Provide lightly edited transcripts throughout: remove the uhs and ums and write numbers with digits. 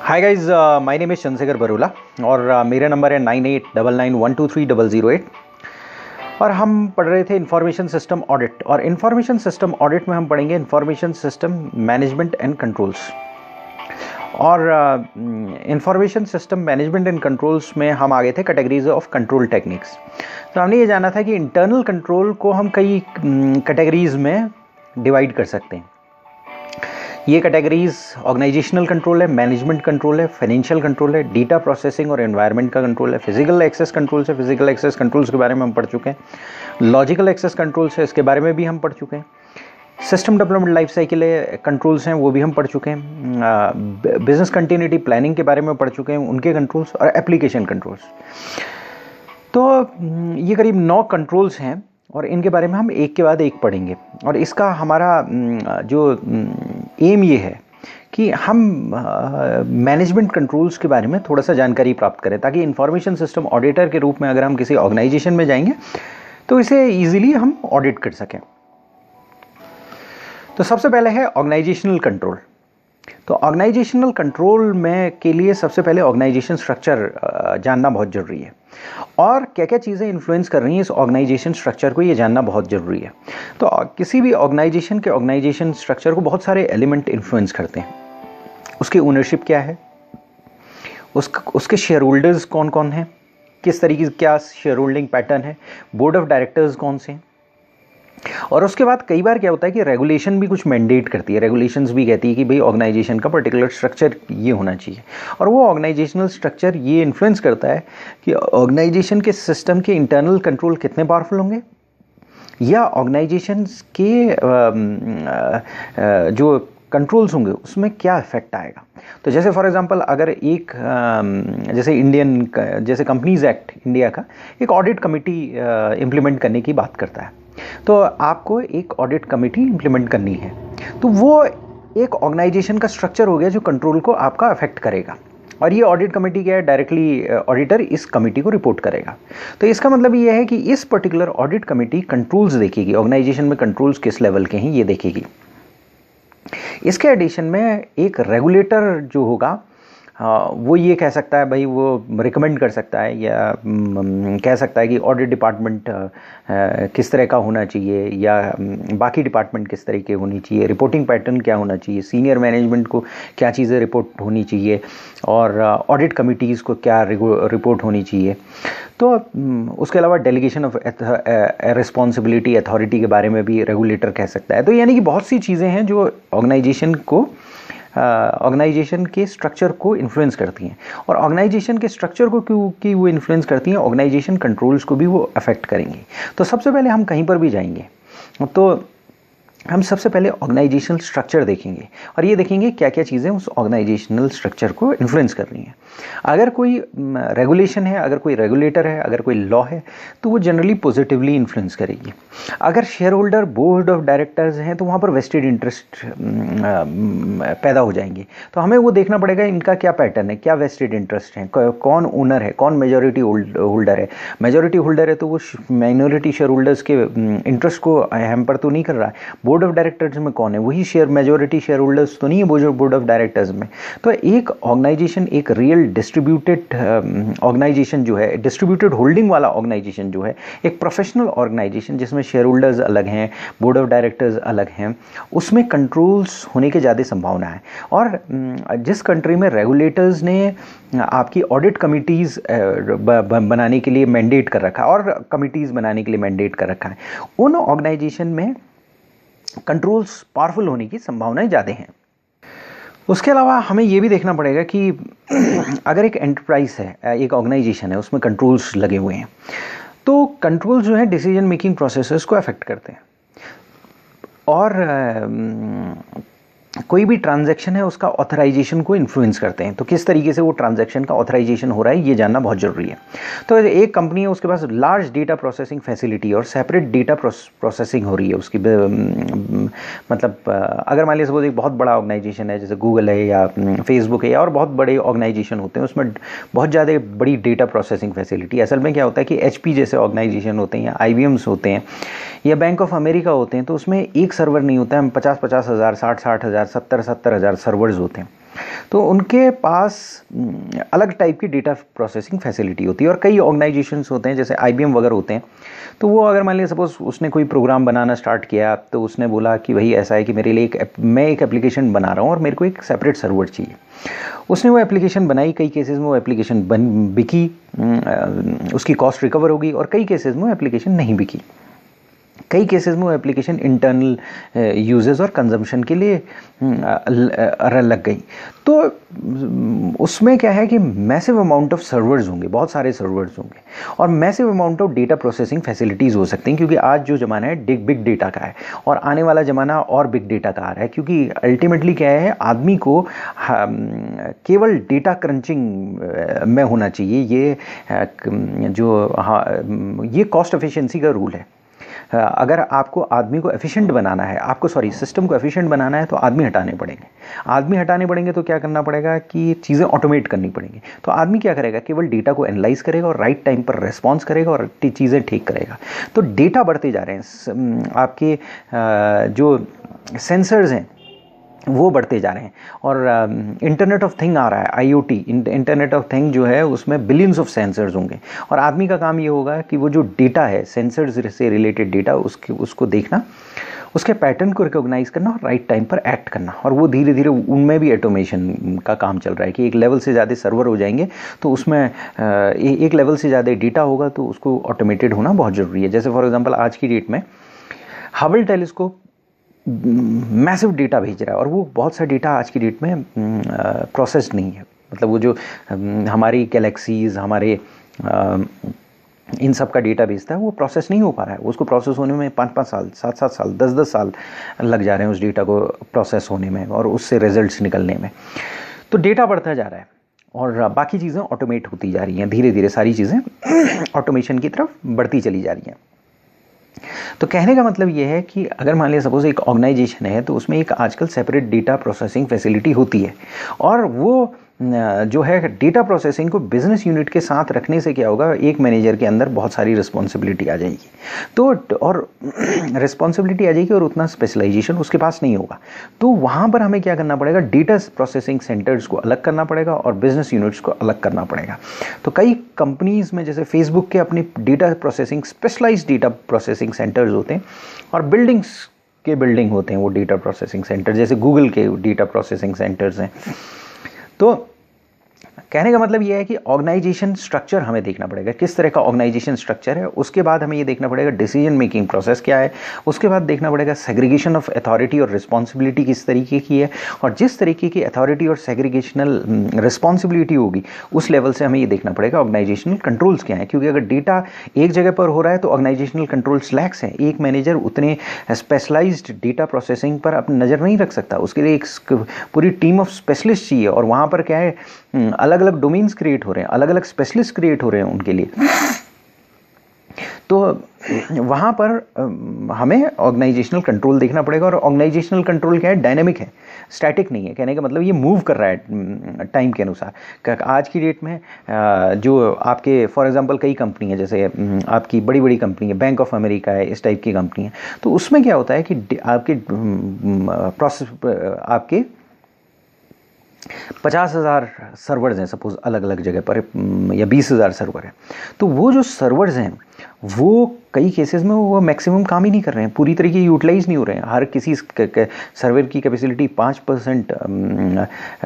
Hi guys, my name is Chandrashekhar Barula और मेरा number है 9899123008 और हम पढ़ रहे थे इंफॉर्मेशन सिस्टम ऑडिट। और इंफॉर्मेशन सिस्टम ऑडिट में हम पढ़ेंगे information system management and controls. और information system management and controls में हम आ गए थे कैटेगरीज ऑफ कंट्रोल टेक्निक्स। तो हमने ये जाना था कि इंटरनल कंट्रोल को हम कई कैटेगरीज में डिवाइड कर सकते हैं। ये कैटेगरीज ऑर्गेनाइजेशनल कंट्रोल है, मैनेजमेंट कंट्रोल है, फाइनेंशियल कंट्रोल है, डेटा प्रोसेसिंग और एनवायरनमेंट का कंट्रोल है, फिजिकल एक्सेस कंट्रोल से फिजिकल एक्सेस कंट्रोल्स के बारे में हम पढ़ चुके हैं, लॉजिकल एक्सेस कंट्रोल्स है इसके बारे में भी हम पढ़ चुके हैं, system development life cycle controls हैं वो भी हम पढ़ चुके हैं, बिजनेस कंटिन्यूटी प्लानिंग के बारे में पढ़ चुके हैं उनके कंट्रोल्स और एप्लीकेशन कंट्रोल्स। तो ये करीब 9 कंट्रोल्स हैं और इनके बारे में हम एक के बाद एक पढ़ेंगे। और इसका हमारा जो एम ये है कि हम मैनेजमेंट कंट्रोल्स के बारे में थोड़ा सा जानकारी प्राप्त करें ताकि इंफॉर्मेशन सिस्टम ऑडिटर के रूप में अगर हम किसी ऑर्गेनाइजेशन में जाएंगे तो इसे ईजिली हम ऑडिट कर सकें। तो सबसे पहले है ऑर्गेनाइजेशनल कंट्रोल। तो ऑर्गेनाइजेशनल कंट्रोल में के लिए सबसे पहले ऑर्गेनाइजेशन स्ट्रक्चर जानना बहुत ज़रूरी है और क्या क्या चीज़ें इन्फ्लुएंस कर रही हैं इस ऑर्गेनाइजेशन स्ट्रक्चर को, ये जानना बहुत ज़रूरी है। तो किसी भी ऑर्गेनाइजेशन के ऑर्गेनाइजेशन स्ट्रक्चर को बहुत सारे एलिमेंट इन्फ्लुएंस करते हैं। उसकी ओनरशिप क्या है, उसके शेयर होल्डर्स कौन कौन हैं, किस तरीके से क्या शेयर होल्डिंग पैटर्न है, बोर्ड ऑफ डायरेक्टर्स कौन से हैं, और उसके बाद कई बार क्या होता है कि रेगुलेशन भी कुछ मैंडेट करती है। रेगुलेशंस भी कहती है कि भाई ऑर्गेनाइजेशन का पर्टिकुलर स्ट्रक्चर ये होना चाहिए और वो ऑर्गेनाइजेशनल स्ट्रक्चर ये इन्फ्लुएंस करता है कि ऑर्गेनाइजेशन के सिस्टम के इंटरनल कंट्रोल कितने पावरफुल होंगे या ऑर्गेनाइजेशन के जो कंट्रोल्स होंगे उसमें क्या इफेक्ट आएगा। तो जैसे फॉर एग्जांपल अगर एक जैसे कंपनीज एक्ट इंडिया का एक ऑडिट कमेटी इम्प्लीमेंट करने की बात करता है, तो आपको एक ऑडिट कमेटी इम्प्लीमेंट करनी है, तो वो एक ऑर्गेनाइजेशन का स्ट्रक्चर हो गया जो कंट्रोल को आपका अफेक्ट करेगा। और ये ऑडिट कमेटी क्या है, डायरेक्टली ऑडिटर इस कमेटी को रिपोर्ट करेगा। तो इसका मतलब ये है कि इस पर्टिकुलर ऑडिट कमेटी कंट्रोल्स देखेगी, ऑर्गेनाइजेशन में कंट्रोल्स किस लेवल के हैं ये देखेगी। इसके एडिशन में एक रेगुलेटर जो होगा वो ये कह सकता है भाई, वो रिकमेंड कर सकता है या कह सकता है कि ऑडिट डिपार्टमेंट किस तरह का होना चाहिए या बाकी डिपार्टमेंट किस तरह की होनी चाहिए, रिपोर्टिंग पैटर्न क्या होना चाहिए, सीनियर मैनेजमेंट को क्या चीज़ें रिपोर्ट होनी चाहिए और ऑडिट कमिटीज़ को क्या रिपोर्ट होनी चाहिए। तो उसके अलावा डेलीगेशन ऑफ रिस्पॉन्सिबिलिटी अथॉरिटी के बारे में भी रेगुलेटर कह सकता है। तो यानी कि बहुत सी चीज़ें हैं जो ऑर्गेनाइजेशन के स्ट्रक्चर को इन्फ्लुएंस करती हैं और ऑर्गेनाइजेशन के स्ट्रक्चर को क्योंकि वो इन्फ्लुएंस करती हैं, ऑर्गेनाइजेशन कंट्रोल्स को भी वो अफेक्ट करेंगी। तो सबसे पहले हम कहीं पर भी जाएंगे तो हम सबसे पहले ऑर्गेनाइजेशनल स्ट्रक्चर देखेंगे और ये देखेंगे क्या क्या चीज़ें उस ऑर्गेनाइजेशनल स्ट्रक्चर को इन्फ्लुएंस कर रही हैं। अगर कोई रेगुलेशन है, अगर कोई रेगुलेटर है, अगर कोई लॉ है तो वो जनरली पॉजिटिवली इन्फ्लुएंस करेगी। अगर share holder board of directors हैं तो वहाँ पर वेस्टेड इंटरेस्ट पैदा हो जाएंगे। तो हमें वो देखना पड़ेगा इनका क्या पैटर्न है, क्या वेस्टेड इंटरेस्ट है, कौन ओनर है, कौन मेजॉरिटी होल्डर है। मेजॉरिटी होल्डर है तो वो माइनॉरिटी शेयर होल्डर्स के इंटरेस्ट को हैम्पर तो नहीं कर रहा है। बोर्ड ऑफ डायरेक्टर्स में कौन है, वही मेजॉरिटी शेयर होल्डर्स तो नहीं है बोर्ड ऑफ डायरेक्टर्स में। तो एक ऑर्गेनाइजेशन, एक रियल डिस्ट्रीब्यूटेड ऑर्गेनाइजेशन जो है, डिस्ट्रीब्यूटेड होल्डिंग वाला ऑर्गेनाइजेशन जो है, एक प्रोफेशनल ऑर्गेनाइजेशन जिसमें शेयर होल्डर्स अलग हैं, बोर्ड ऑफ डायरेक्टर्स अलग हैं, उसमें कंट्रोल्स होने की ज़्यादा संभावना है। और जिस कंट्री में रेगुलेटर्स ने आपकी ऑडिट कमिटीज़ बनाने के लिए मैंडेट कर रखा है और कमिटीज़ बनाने के लिए मैंडेट कर रखा है, उन ऑर्गेनाइजेशन में कंट्रोल्स पावरफुल होने की संभावनाएं ज़्यादा हैं। उसके अलावा हमें ये भी देखना पड़ेगा कि अगर एक एंटरप्राइज है, एक ऑर्गेनाइजेशन है, उसमें कंट्रोल्स लगे हुए हैं तो कंट्रोल्स जो है डिसीजन मेकिंग प्रोसेसेस को अफेक्ट करते हैं और कोई भी ट्रांजैक्शन है उसका ऑथराइजेशन को इन्फ्लुएंस करते हैं। तो किस तरीके से वो ट्रांजैक्शन का ऑथराइजेशन हो रहा है ये जानना बहुत ज़रूरी है। तो एक कंपनी है, उसके पास लार्ज डेटा प्रोसेसिंग फैसिलिटी और सेपरेट डेटा प्रोसेसिंग हो रही है उसकी, मतलब अगर मान लीजिए सपोज एक बहुत बड़ा ऑर्गेनाइजेशन है जैसे गूगल है या फेसबुक है या और बहुत बड़े ऑर्गेनाइजेशन होते हैं, उसमें बहुत ज़्यादा बड़ी डेटा प्रोसेसिंग फैसिलिटी। असल में क्या होता है कि HP जैसे ऑर्गेनाइजेशन होते हैं या IBMs होते हैं या बैंक ऑफ अमेरिका होते हैं, तो उसमें एक सर्वर नहीं होता है, 50,000, 60,000, 70,000 सर्वर्स होते हैं। तो उनके पास अलग टाइप की डेटा प्रोसेसिंग फैसिलिटी होती है। और कई ऑर्गेनाइजेशंस होते हैं जैसे IBM वगैरह होते हैं, तो वो अगर मान लिया सपोज उसने कोई प्रोग्राम बनाना स्टार्ट किया, तो उसने बोला कि भाई ऐसा है कि मेरे लिए मैं एक एप्लीकेशन बना रहा हूँ और मेरे को एक सेपरेट सर्वर चाहिए। उसने वो एप्लीकेशन बनाई, कई केसेस में वो एप्लीकेशन बिकी, उसकी कॉस्ट रिकवर होगी, और कई केसेस में वो एप्लीकेशन नहीं बिकी। कई केसेस में वो एप्लीकेशन इंटरनल यूजेस और कंजम्पशन के लिए लग गई। तो उसमें क्या है कि मैसिव अमाउंट ऑफ सर्वर्स होंगे, बहुत सारे सर्वर्स होंगे, और massive amount of data processing facilities हो सकती हैं, क्योंकि आज जो ज़माना है बिग डेटा का है, और आने वाला ज़माना और बिग डेटा का आ रहा है। क्योंकि अल्टीमेटली क्या है, आदमी को केवल डेटा क्रंचिंग में होना चाहिए। ये कॉस्ट एफिशिएंसी का रूल है। अगर आपको आदमी को एफिशिएंट बनाना है, सिस्टम को एफिशिएंट बनाना है, तो आदमी हटाने पड़ेंगे। तो क्या करना पड़ेगा कि चीज़ें ऑटोमेट करनी पड़ेंगी। तो आदमी क्या करेगा, केवल डेटा को एनालाइज करेगा और राइट टाइम पर रेस्पॉन्स करेगा और चीज़ें ठीक करेगा। तो डेटा बढ़ते जा रहे हैं, आपके जो सेंसर्स हैं वो बढ़ते जा रहे हैं, और इंटरनेट ऑफ थिंग आ रहा है, IoT इंटरनेट ऑफ थिंग जो है, उसमें बिलियंस ऑफ सेंसर्स होंगे, और आदमी का काम ये होगा कि वो जो डेटा है, सेंसर्स से रिलेटेड डेटा, उसको देखना, उसके पैटर्न को रिकॉग्नाइज करना और राइट टाइम पर एक्ट करना। और वो धीरे धीरे उनमें भी ऑटोमेशन का काम चल रहा है कि एक लेवल से ज़्यादा सर्वर हो जाएंगे, तो उसमें एक लेवल से ज़्यादा डेटा होगा, तो उसको ऑटोमेटेड होना बहुत ज़रूरी है। जैसे फॉर एग्जाम्पल आज की डेट में हबल टेलीस्कोप मैसिव डेटा भेज रहा है, और वो बहुत सा डेटा आज की डेट में प्रोसेस्ड नहीं है। मतलब वो जो हमारी गैलेक्सीज, हमारे इन सब का डेटा भेजता है, वो प्रोसेस नहीं हो पा रहा है। उसको प्रोसेस होने में 5-5 साल, 7-7 साल, 10-10 साल लग जा रहे हैं उस डेटा को प्रोसेस होने में और उससे रिजल्ट्स निकलने में। तो डेटा बढ़ता जा रहा है, और बाकी चीज़ें ऑटोमेट होती जा रही हैं, धीरे धीरे सारी चीज़ें ऑटोमेशन की तरफ बढ़ती चली जा रही हैं। तो कहने का मतलब ये है कि अगर मान लिया सपोज एक ऑर्गेनाइजेशन है, तो उसमें एक आजकल सेपरेट डेटा प्रोसेसिंग फैसिलिटी होती है, और वो जो है डेटा प्रोसेसिंग को बिजनेस यूनिट के साथ रखने से क्या होगा, एक मैनेजर के अंदर बहुत सारी रिस्पॉन्सिबिलिटी आ जाएगी। तो और रिस्पॉन्सिबिलिटी आ जाएगी, और उतना स्पेशलाइजेशन उसके पास नहीं होगा। तो वहाँ पर हमें क्या करना पड़ेगा, डेटा प्रोसेसिंग सेंटर्स को अलग करना पड़ेगा और बिजनेस यूनिट्स को अलग करना पड़ेगा। तो कई कंपनीज में जैसे फेसबुक के अपने data processing, specialised data processing centres होते हैं, और बिल्डिंग होते हैं वो डेटा प्रोसेसिंग सेंटर, जैसे गूगल के डेटा प्रोसेसिंग सेंटर्स हैं। तो कहने का मतलब ये है कि ऑर्गेनाइजेशन स्ट्रक्चर हमें देखना पड़ेगा, किस तरह का ऑर्गेनाइजेशन स्ट्रक्चर है। उसके बाद हमें ये देखना पड़ेगा डिसीजन मेकिंग प्रोसेस क्या है। उसके बाद देखना पड़ेगा सेग्रीगेशन ऑफ अथॉरिटी और रिस्पॉन्सिबिलिटी किस तरीके की है, और जिस तरीके की अथॉरिटी और सेग्रीगेशनल रिस्पॉन्सिबिलिटी होगी, उस लेवल से हमें ये देखना पड़ेगा ऑर्गेनाइजेशनल कंट्रोल्स क्या है। क्योंकि अगर डेटा एक जगह पर हो रहा है तो ऑर्गेनाइजेशनल कंट्रोल्स लैक्स हैं। एक मैनेजर उतने स्पेशलाइज्ड डेटा प्रोसेसिंग पर अपनी नज़र नहीं रख सकता, उसके लिए एक पूरी टीम ऑफ स्पेशलिस्ट चाहिए। और वहाँ पर क्या है, अलग अलग डोमेन्स क्रिएट हो रहे हैं, अलग अलग स्पेशलिस्ट क्रिएट हो रहे हैं उनके लिए। तो वहाँ पर हमें ऑर्गेनाइजेशनल कंट्रोल देखना पड़ेगा। और ऑर्गेनाइजेशनल कंट्रोल क्या है, डायनेमिक है, स्टैटिक नहीं है। कहने का मतलब ये मूव कर रहा है टाइम के अनुसार। आज की डेट में जो आपके फॉर एग्जांपल कई कंपनी है, जैसे आपकी बड़ी बड़ी कंपनी है, बैंक ऑफ अमेरिका है, इस टाइप की कंपनी है। तो उसमें क्या होता है कि आपके प्रोसेस, आपके 50,000 सर्वर्स हैं सपोज अलग अलग जगह पर, या 20,000 सर्वर हैं। तो वो जो सर्वर्स हैं वो कई केसेस में वो मैक्सिमम काम ही नहीं कर रहे हैं, पूरी तरीके यूटिलाइज नहीं हो रहे हैं। हर किसी सर्वर की कैपेसिटी 5%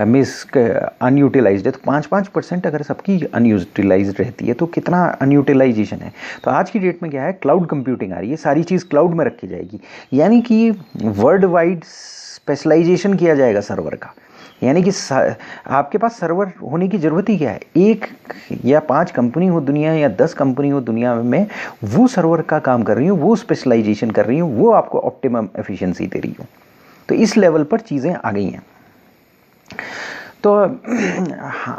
मिस अनयूटिलाइज्ड है, तो 5% अगर सबकी अनयूटिलाइज रहती है तो कितना अनयूटिलाइजेशन है। तो आज की डेट में क्या है, क्लाउड कंप्यूटिंग आ रही है, सारी चीज़ क्लाउड में रखी जाएगी, यानी कि वर्ल्ड वाइड स्पेशलाइजेशन किया जाएगा सर्वर का। यानी कि आपके पास सर्वर होने की ज़रूरत ही क्या है, 1 या 5 कंपनी हो दुनिया या 10 कंपनी हो दुनिया में, वो सर्वर का काम कर रही हो, वो स्पेशलाइजेशन कर रही हो, वो आपको ऑप्टिमम एफिशिएंसी दे रही हो। तो इस लेवल पर चीज़ें आ गई हैं। तो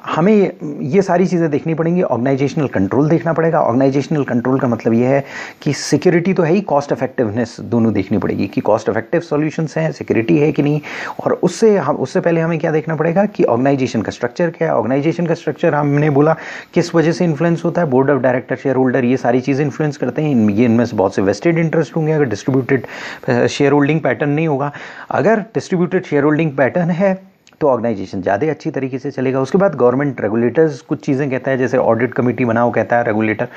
हमें ये सारी चीज़ें देखनी पड़ेंगी। ऑर्गेनाइजेशनल कंट्रोल देखना पड़ेगा। ऑर्गेनाइजेशनल कंट्रोल का मतलब ये है कि सिक्योरिटी तो है ही, कॉस्ट इफेक्टिवनेस दोनों देखनी पड़ेगी कि कॉस्ट इफेक्टिव सॉल्यूशंस हैं, सिक्योरिटी है कि नहीं। और उससे पहले हमें क्या देखना पड़ेगा कि ऑर्गेनाइजेशन का स्ट्रक्चर क्या है। ऑर्गेनाइजेशन का स्ट्रक्चर हमने बोला किस वजह से इन्फ्लुएंस होता है, board of director, share holder, ये सारी चीज़ें इन्फ्लुएंस करते हैं। ये इनमें से बहुत से वेस्टेड इंटरेस्ट होंगे अगर डिस्ट्रीब्यूटेड शेयर होल्डिंग पैटर्न नहीं होगा। अगर डिस्ट्रीब्यूटेड शेयर होल्डिंग पैटर्न है तो ऑर्गेनाइजेशन ज़्यादा अच्छी तरीके से चलेगा। उसके बाद गवर्नमेंट रेगुलेटर्स कुछ चीज़ें कहता है, जैसे ऑडिट कमेटी बनाओ कहता है रेगुलेटर,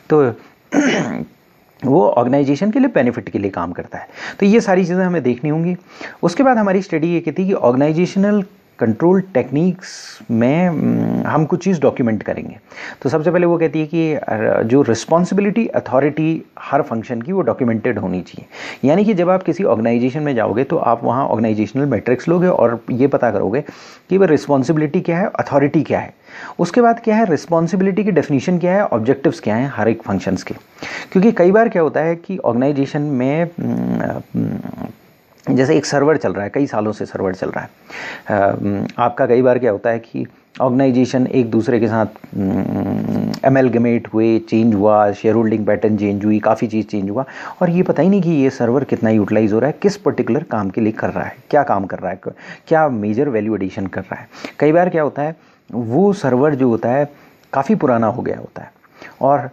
तो वो ऑर्गेनाइजेशन के लिए बेनिफिट के लिए काम करता है। तो ये सारी चीज़ें हमें देखनी होंगी। उसके बाद हमारी स्टडी ये कहती है कि ऑर्गेनाइजेशनल कंट्रोल टेक्निक्स में हम कुछ चीज़ डॉक्यूमेंट करेंगे। तो सबसे पहले वो कहती है कि जो रिस्पॉन्सिबिलिटी अथॉरिटी हर फंक्शन की वो डॉक्यूमेंटेड होनी चाहिए। यानी कि जब आप किसी ऑर्गेनाइजेशन में जाओगे तो आप वहाँ ऑर्गेनाइजेशनल मैट्रिक्स लोगे और ये पता करोगे कि वह रिस्पॉन्सिबिलिटी क्या है, अथॉरिटी क्या है, उसके बाद क्या है, रिस्पॉन्सिबिलिटी की डेफिनेशन क्या है, ऑब्जेक्टिव्स क्या हैं हर एक फंक्शंस के। क्योंकि कई बार क्या होता है कि ऑर्गेनाइजेशन में जैसे एक सर्वर चल रहा है, कई सालों से सर्वर चल रहा है, आपका कई बार क्या होता है कि ऑर्गेनाइजेशन एक दूसरे के साथ एमलगमेट हुए, चेंज हुआ, शेयर होल्डिंग पैटर्न चेंज हुई, काफ़ी चीज़ चेंज हुआ, और ये पता ही नहीं कि ये सर्वर कितना यूटिलाइज हो रहा है, किस पर्टिकुलर काम के लिए कर रहा है, क्या काम कर रहा है, क्या मेजर वैल्यू एडिशन कर रहा है। कई बार क्या होता है, वो सर्वर जो होता है काफ़ी पुराना हो गया होता है और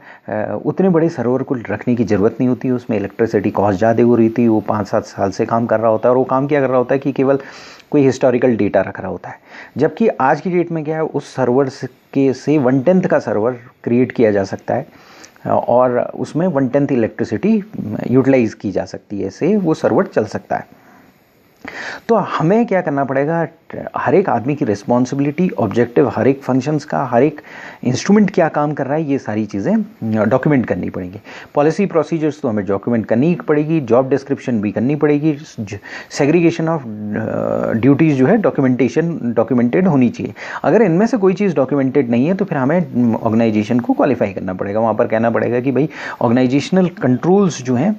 उतने बड़े सर्वर को रखने की ज़रूरत नहीं होती, उसमें इलेक्ट्रिसिटी कॉस्ट ज़्यादा हो रही थी, वो 5-7 साल से काम कर रहा होता है और वो काम क्या कर रहा होता है कि केवल कोई हिस्टोरिकल डेटा रख रहा होता है। जबकि आज की डेट में क्या है, उस सर्वर से 1/10 का सर्वर क्रिएट किया जा सकता है और उसमें 1/10 इलेक्ट्रिसिटी यूटिलाइज़ की जा सकती है, इससे वो सर्वर चल सकता है। तो हमें क्या करना पड़ेगा, हर एक आदमी की रिस्पॉन्सिबिलिटी, ऑब्जेक्टिव, हर एक फंक्शंस का, हर एक इंस्ट्रूमेंट क्या काम कर रहा है, ये सारी चीज़ें डॉक्यूमेंट करनी पड़ेंगी। पॉलिसी प्रोसीजर्स तो हमें डॉक्यूमेंट करनी ही पड़ेगी, जॉब डिस्क्रिप्शन भी करनी पड़ेगी, सेग्रीगेशन ऑफ ड्यूटीज़ जो है डॉक्यूमेंटेड होनी चाहिए। अगर इनमें से कोई चीज़ डॉक्यूमेंटेड नहीं है तो फिर हमें ऑर्गेनाइजेशन को क्वालिफाई करना पड़ेगा, वहाँ पर कहना पड़ेगा कि भाई ऑर्गेनाइजेशनल कंट्रोल्स जो हैं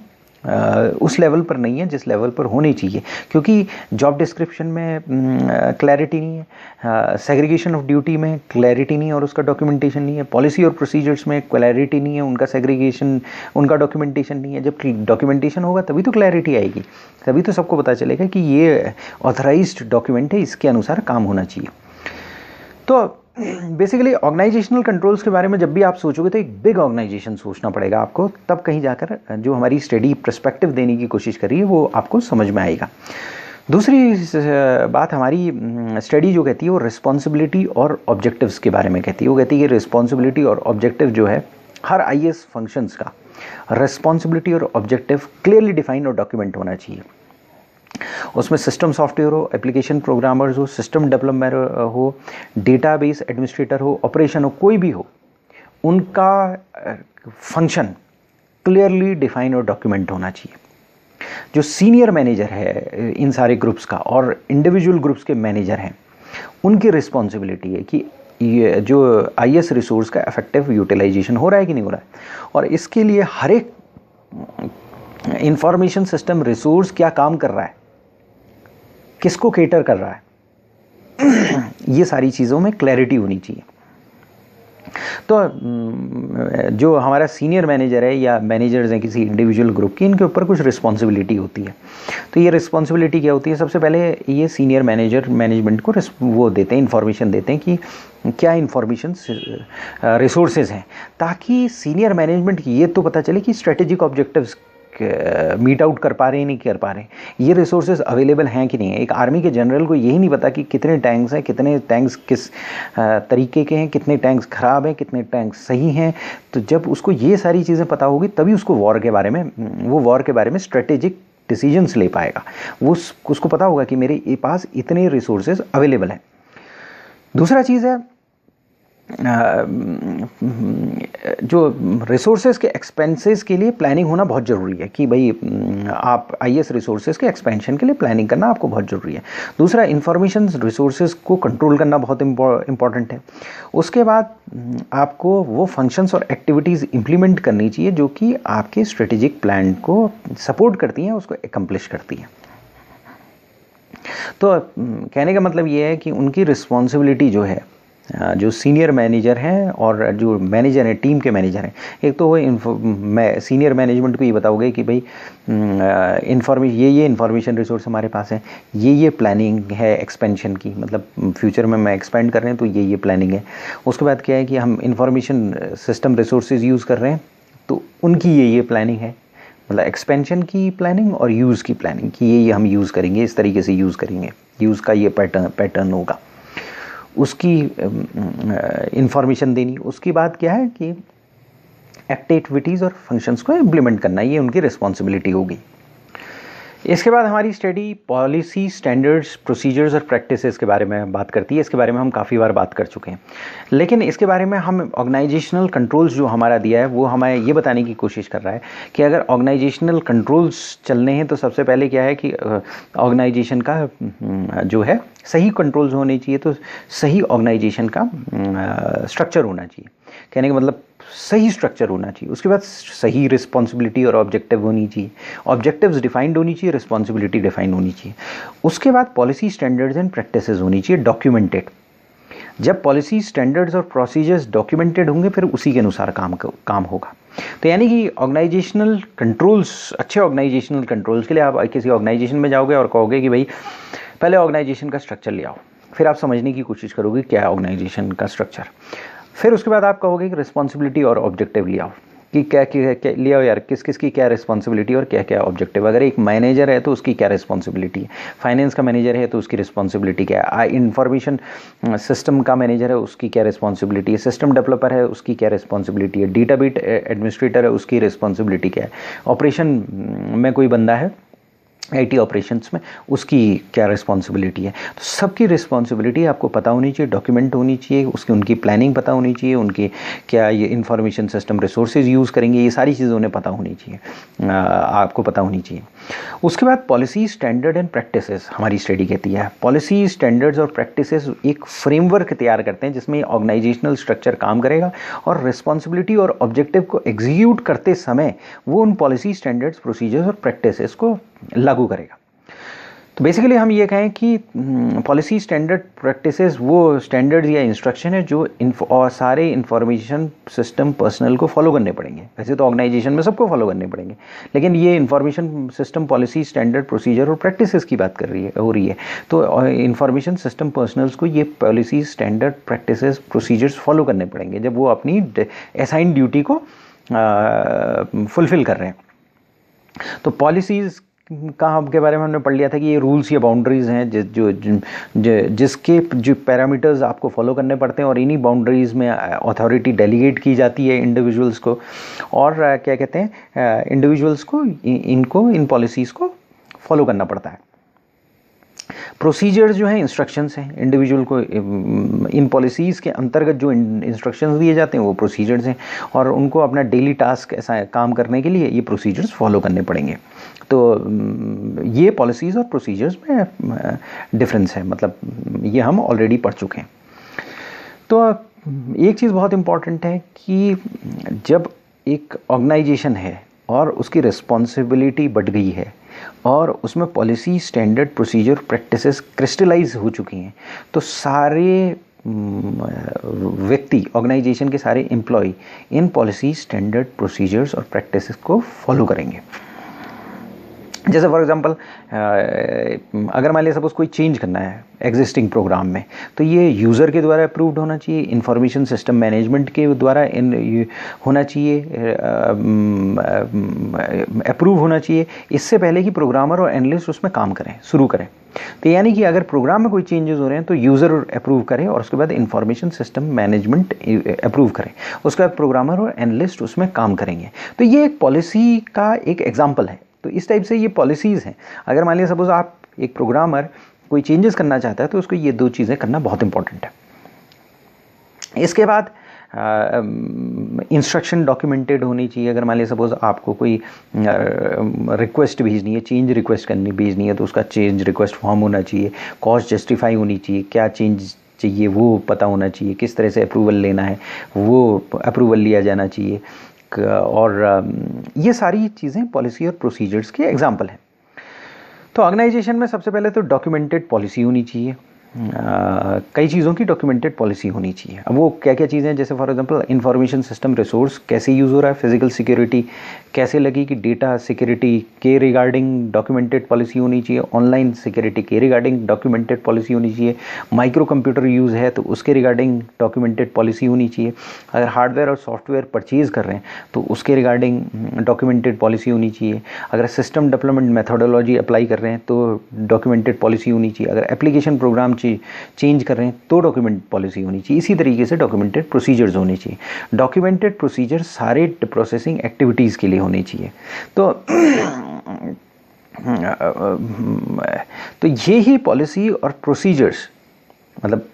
उस लेवल पर नहीं है जिस लेवल पर होनी चाहिए, क्योंकि जॉब डिस्क्रिप्शन में क्लैरिटी नहीं है, सेग्रीगेशन ऑफ ड्यूटी में क्लैरिटी नहीं है और उसका डॉक्यूमेंटेशन नहीं है, पॉलिसी और प्रोसीजर्स में क्लैरिटी नहीं है, उनका सेग्रीगेशन, उनका डॉक्यूमेंटेशन नहीं है। जब डॉक्यूमेंटेशन होगा तभी तो क्लैरिटी आएगी, तभी तो सबको पता चलेगा कि ये ऑथराइज्ड डॉक्यूमेंट है, इसके अनुसार काम होना चाहिए। तो बेसिकली ऑर्गेनाइजेशनल कंट्रोल्स के बारे में जब भी आप सोचोगे तो एक बिग ऑर्गेनाइजेशन सोचना पड़ेगा आपको, तब कहीं जाकर जो हमारी स्टडी पर्सपेक्टिव देने की कोशिश कर रही है वो आपको समझ में आएगा। दूसरी बात हमारी स्टडी जो कहती है वो रिस्पॉन्सिबिलिटी और ऑब्जेक्टिव्स के बारे में कहती है। वो कहती है कि रिस्पॉन्सिबिलिटी और ऑब्जेक्टिव जो है हर आईएएस फंक्शंस का रिस्पॉन्सिबिलिटी और ऑब्जेक्टिव क्लियरली डिफाइन और डॉक्यूमेंट होना चाहिए। उसमें सिस्टम सॉफ्टवेयर हो, एप्लीकेशन प्रोग्रामर्स हो, सिस्टम डेवलपर हो, डेटाबेस एडमिनिस्ट्रेटर हो, ऑपरेशन हो, कोई भी हो, उनका फंक्शन क्लियरली डिफाइन और डॉक्यूमेंट होना चाहिए। जो सीनियर मैनेजर है इन सारे ग्रुप्स का और इंडिविजुअल ग्रुप्स के मैनेजर हैं, उनकी रिस्पॉन्सिबिलिटी है कि ये जो आईएएस रिसोर्स का इफेक्टिव यूटिलाइजेशन हो रहा है कि नहीं हो रहा है, और इसके लिए हर एक इंफॉर्मेशन सिस्टम रिसोर्स क्या काम कर रहा है, किसको केटर कर रहा है, ये सारी चीज़ों में क्लैरिटी होनी चाहिए। तो जो हमारा सीनियर मैनेजर है या मैनेजर्स हैं किसी इंडिविजुअल ग्रुप की, इनके ऊपर कुछ रिस्पॉन्सिबिलिटी होती है। तो ये रिस्पॉन्सिबिलिटी क्या होती है, सबसे पहले ये सीनियर मैनेजर मैनेजमेंट को वो देते हैं, इन्फॉर्मेशन देते हैं कि क्या इन्फॉर्मेशन रिसोर्सेज हैं, ताकि सीनियर मैनेजमेंट की ये तो पता चले कि स्ट्रेटेजिक ऑब्जेक्टिव्स मीट आउट कर पा रहे हैं नहीं कर पा रहे हैं, ये रिसोर्सेज अवेलेबल हैं कि नहीं है। एक आर्मी के जनरल को यही नहीं पता कि कितने टैंक्स हैं, कितने टैंक्स किस तरीके के हैं, कितने टैंक्स ख़राब हैं, कितने टैंक्स सही हैं। तो जब उसको ये सारी चीज़ें पता होगी तभी उसको वॉर के बारे में स्ट्रेटेजिक डिसीजंस ले पाएगा। वो उसको पता होगा कि मेरे पास इतने रिसोर्सेज अवेलेबल हैं। दूसरा चीज़ है जो रिसोर्सेज के एक्सपेंसेस के लिए प्लानिंग होना बहुत ज़रूरी है कि भाई आप आईएएस रिसोर्सेज के एक्सपेंशन के लिए प्लानिंग करना आपको बहुत ज़रूरी है। दूसरा, इंफॉर्मेशन रिसोर्सेज को कंट्रोल करना बहुत इम्पॉर्टेंट है। उसके बाद आपको वो फंक्शंस और एक्टिविटीज़ इम्प्लीमेंट करनी चाहिए जो कि आपके स्ट्रेटेजिक प्लान को सपोर्ट करती हैं, उसको एकम्प्लिश करती हैं। तो कहने का मतलब ये है कि उनकी रिस्पॉन्सिबिलिटी जो है, जो सीनियर मैनेजर हैं और जो मैनेजर हैं, टीम के मैनेजर हैं, एक तो वो सीनियर मैनेजमेंट को ये बताओगे कि भाई ये इन्फॉर्मेशन रिसोर्स हमारे पास है, ये प्लानिंग है एक्सपेंशन की, मतलब फ्यूचर में मैं एक्सपेंड कर रहे हैं तो ये प्लानिंग है। उसके बाद क्या है कि हम इंफॉर्मेशन सिस्टम रिसोर्सेज यूज़ कर रहे हैं तो उनकी ये प्लानिंग है, मतलब एक्सपेंशन की प्लानिंग और यूज़ की प्लानिंग कि ये हम यूज़ करेंगे, इस तरीके से यूज़ करेंगे। कि उसका ये पैटर्न होगा, उसकी इंफॉर्मेशन देनी। उसकी बात क्या है कि एक्टिविटीज़ और फंक्शंस को इम्प्लीमेंट करना, ये उनकी रिस्पॉन्सिबिलिटी होगी। इसके बाद हमारी स्टडी पॉलिसी, स्टैंडर्ड्स, प्रोसीजर्स और प्रैक्टिसेस के बारे में बात करती है। इसके बारे में हम काफ़ी बार बात कर चुके हैं, लेकिन इसके बारे में हम ऑर्गेनाइजेशनल कंट्रोल्स जो हमारा दिया है वो हमें ये बताने की कोशिश कर रहा है कि अगर ऑर्गेनाइजेशनल कंट्रोल्स चलने हैं तो सबसे पहले क्या है कि ऑर्गेनाइजेशन का जो है सही कंट्रोल्स होने चाहिए, तो सही ऑर्गेनाइजेशन का स्ट्रक्चर होना चाहिए। कहने का मतलब सही स्ट्रक्चर होना चाहिए। उसके बाद सही रिस्पॉन्सिबिलिटी और ऑब्जेक्टिव होनी चाहिए, ऑब्जेक्टिव्स डिफाइंड होनी चाहिए, रिस्पॉन्सिबिलिटी डिफाइंड होनी चाहिए। उसके बाद पॉलिसी, स्टैंडर्ड्स एंड प्रैक्टिसेस होनी चाहिए डॉक्यूमेंटेड। जब पॉलिसी, स्टैंडर्ड्स और प्रोसीजर्स डॉक्यूमेंटेड होंगे फिर उसी के अनुसार काम होगा। तो यानी कि ऑर्गेनाइजेशनल कंट्रोल्स, अच्छे ऑर्गेनाइजेशनल कंट्रोल्स के लिए आप किसी ऑर्गेनाइजेशन में जाओगे और कहोगे कि भाई पहले ऑर्गेनाइजेशन का स्ट्रक्चर ले आओ, फिर आप समझने की कोशिश करोगे क्या है ऑर्गेनाइजेशन का स्ट्रक्चर, फिर उसके बाद आप कहोगे कि रिस्पॉन्सिबिलिटी और ऑब्जेक्टिव ले आओ कि क्या ले आओ यार, किस किस की क्या रिस्पॉन्सिबिलिटी और क्या क्या ऑब्जेक्टिव। अगर एक मैनेजर है तो उसकी क्या रिस्पॉन्सिबिलिटी है, फाइनेंस का मैनेजर है तो उसकी रिस्पॉन्सिबिलिटी क्या है, इंफॉर्मेशन सिस्टम का मैनेजर है उसकी क्या रिस्पॉन्सिबिलिटी है, सिस्टम डेवलपर है उसकी क्या रिस्पॉन्सिबिलिटी है, डेटाबेस एडमिनिस्ट्रेटर है उसकी रिस्पॉन्सिबिलिटी क्या है, ऑपरेशन में कोई बंदा है आईटी ऑपरेशंस में उसकी क्या रिस्पॉन्सिबिलिटी है। तो सबकी रिस्पॉन्सिबिलिटी आपको पता होनी चाहिए, डॉक्यूमेंट होनी चाहिए, उसकी उनकी प्लानिंग पता होनी चाहिए, उनकी क्या ये इंफॉर्मेशन सिस्टम रिसोर्सेज यूज़ करेंगे, ये सारी चीज़ें उन्हें पता होनी चाहिए, आपको पता होनी चाहिए। उसके बाद पॉलिसी, स्टैंडर्ड एंड प्रैक्टिसेस हमारी स्टडी कहती है। पॉलिसी, स्टैंडर्ड्स और प्रैक्टिसेस एक फ्रेमवर्क तैयार करते हैं जिसमें ऑर्गेनाइजेशनल स्ट्रक्चर काम करेगा और रिस्पॉन्सिबिलिटी और ऑब्जेक्टिव को एग्जीक्यूट करते समय वो उन पॉलिसी, स्टैंडर्ड्स, प्रोसीजर्स और प्रैक्टिसेस को लागू करेगा। तो बेसिकली हम ये कहें कि पॉलिसी, स्टैंडर्ड, प्रैक्टिसेस वो स्टैंडर्ड्स या इंस्ट्रक्शन है जो और सारे इंफॉर्मेशन सिस्टम पर्सनल को फॉलो करने पड़ेंगे। वैसे तो ऑर्गेनाइजेशन में सबको फॉलो करने पड़ेंगे, लेकिन ये information system policy, standard, procedure और प्रैक्टिसेस की बात हो रही है। तो इंफॉर्मेशन सिस्टम पर्सनल्स को ये policy, standard, practices, procedures follow करने पड़ेंगे जब वो अपनी असाइन ड्यूटी को फुलफिल कर रहे हैं। तो पॉलिसीज़ के बारे में हमने पढ़ लिया था कि ये रूल्स या बाउंड्रीज़ हैं जिसके जो पैरामीटर्स आपको फॉलो करने पड़ते हैं और इन्हीं बाउंड्रीज़ में अथॉरिटी डेलीगेट की जाती है इंडिविजुअल्स को, और क्या कहते हैं इंडिविजुअल्स को इन पॉलिसीज़ को फॉलो करना पड़ता है। प्रोसीजर्स जो हैं इंस्ट्रक्शंस हैं, इंडिविजुअल को इन पॉलिसीज़ के अंतर्गत जो इंस्ट्रक्शंस दिए जाते हैं वो प्रोसीजर्स हैं, और उनको अपना डेली टास्क ऐसा काम करने के लिए ये प्रोसीजर्स फॉलो करने पड़ेंगे। तो ये पॉलिसीज़ और प्रोसीजर्स में डिफरेंस है, मतलब ये हम ऑलरेडी पढ़ चुके हैं। तो एक चीज़ बहुत इम्पॉर्टेंट है कि जब एक ऑर्गेनाइजेशन है और उसकी रिस्पॉन्सिबिलिटी बढ़ गई है और उसमें policy, standard, procedure, practices crystallise हो चुकी हैं, तो सारे व्यक्ति, ऑर्गेनाइजेशन के सारे एम्प्लॉय इन पॉलिसी, स्टैंडर्ड, प्रोसीजर्स और प्रैक्टिसेस को फॉलो करेंगे। जैसे फॉर एग्जांपल अगर मान लिया सपोज कोई चेंज करना है एग्जिस्टिंग प्रोग्राम में, तो ये यूज़र के द्वारा अप्रूव्ड होना चाहिए, इंफॉर्मेशन सिस्टम मैनेजमेंट के द्वारा होना चाहिए, अप्रूव होना चाहिए, इससे पहले कि प्रोग्रामर और एनालिस्ट उसमें काम शुरू करें। तो यानी कि अगर प्रोग्राम में कोई चेंजेस हो रहे हैं तो यूज़र अप्रूव करे और उसके बाद इंफॉर्मेशन सिस्टम मैनेजमेंट अप्रूव करें, उसके बाद प्रोग्रामर और एनालिस्ट उसमें काम करेंगे। तो ये एक पॉलिसी का एक एग्जाम्पल है। तो इस टाइप से ये पॉलिसीज़ हैं। अगर मान लिया सपोज आप एक प्रोग्रामर कोई चेंजेस करना चाहता है तो उसको ये दो चीज़ें करना बहुत इंपॉर्टेंट है। इसके बाद इंस्ट्रक्शन डॉक्यूमेंटेड होनी चाहिए। अगर मान लिया सपोज आपको कोई रिक्वेस्ट भेजनी है, चेंज रिक्वेस्ट भेजनी है, तो उसका चेंज रिक्वेस्ट फॉर्म होना चाहिए, कॉस्ट जस्टिफाई होनी चाहिए, क्या चेंज चाहिए वो पता होना चाहिए, किस तरह से अप्रूवल लेना है वो अप्रूवल लिया जाना चाहिए, और ये सारी चीज़ें पॉलिसी और प्रोसीजर्स के एग्जाम्पल हैं। तो ऑर्गेनाइजेशन में सबसे पहले तो डॉक्यूमेंटेड पॉलिसी होनी चाहिए, कई चीज़ों की डॉक्यूमेंटेड पॉलिसी होनी चाहिए। अब वो क्या क्या चीज़ें हैं, जैसे for example information system resource कैसे यूज़ हो रहा है, फिजिकल सिक्योरिटी कैसे लगी कि डेटा सिक्योरिटी के रिगार्डिंग डॉक्यूमेंटेड पॉलिसी होनी चाहिए, ऑनलाइन सिक्योरिटी के रिगार्डिंग डॉक्यूमेंटेड पॉलिसी होनी चाहिए, माइक्रो कंप्यूटर यूज़ है तो उसके रिगार्डिंग डॉक्यूमेंटेड पॉलिसी होनी चाहिए, अगर हार्डवेयर और सॉफ्टवेयर परचेज़ कर रहे हैं तो उसके रिगार्डिंग डॉक्यूमेंटेड पॉलिसी होनी चाहिए, अगर सिस्टम डेवलपमेंट मेथोडोलॉजी अप्लाई कर रहे हैं तो डॉक्यूमेंटेड पॉलिसी होनी चाहिए, अगर एप्लीकेशन प्रोग्राम चेंज कर रहे हैं तो डॉक्यूमेंट पॉलिसी होनी चाहिए। इसी तरीके से डॉक्यूमेंटेड प्रोसीजर्स होने चाहिए। डॉक्यूमेंटेड प्रोसीजर सारे प्रोसेसिंग एक्टिविटीज़ के लिए होने चाहिए। तो ये ही पॉलिसी और प्रोसीजर्स, मतलब